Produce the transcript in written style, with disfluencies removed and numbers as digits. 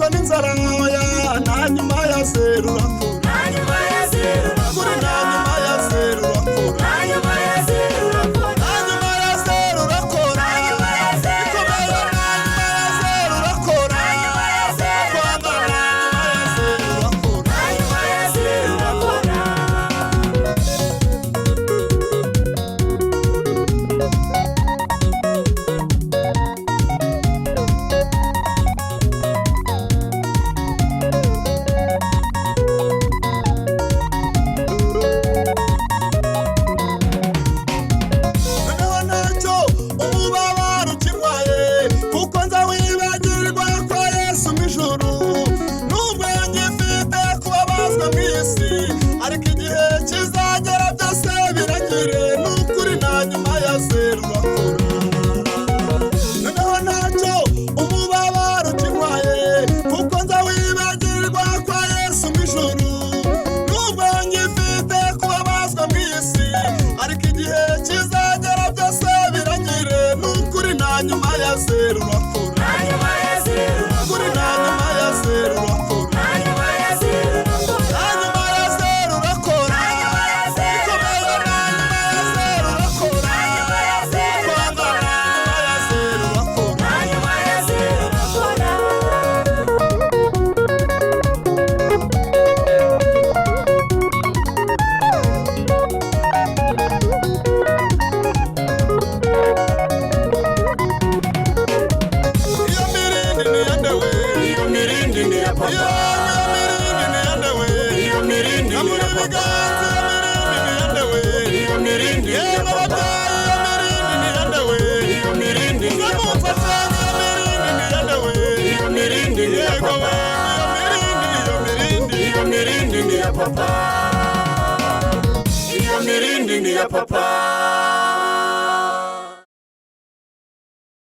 kwicwa n'inzara ntoya nta nyuma ya zeru urakora nta nyuma ya zeru kuri nta nyuma ya zeru urakora nta nyuma ya zeru urakora nta nyuma ya zeru urakora nta nyuma ya zeru ikomeye nta nyuma ya zeru urakora nta nyuma ya zeru Rwanda nta nyuma ya zeru urakora nta nyuma ya zeru urakora noneho ntacyo umubabaro ukirwaye kuko nza wibagirwa kwa Yesu mu ijuru nubwo ngifite kubabazwa mu isi ariko igihe kizagera byose birangire n'ukuri nta nyuma ya zeru urakora noneho ntacyo umubabaro ukirwaye kuko nza wibagirwa kwa Yesu mu ijuru nubwo ngifite kubabazwa mu isi ariko igihe kizagera byose birangire n'ukuri nta nyuma ya zeru urakora nta nyuma ya zeru kuri nta nyuma ya zeru urakora nta nyuma ya zeru urakora nta nyuma ya zeru urakora nta nyuma ya zeru ikomeye nta nyuma ya zeru urakora nta nyuma ya zeru Rwanda nta nyuma ya zeru urakora nta nyuma ya zeru urakora iyo mirindi ni yandewe iyo mirindi ni ya iyo papa mirindi ni yandewe iyo mirindi ni amuri ya papa ibiganza iyo mirindi ni yandewe iyo mirindi ni ya yewe papa ababyeyi iyo mirindi ni yandewe iyo mirindi ni ya papa mumfashe iyo mirindi ni yandewe iyo mirindi ni ya yego papa iyo mirindi iyo mirindi ni ya papa iyo mirindi ni ya papa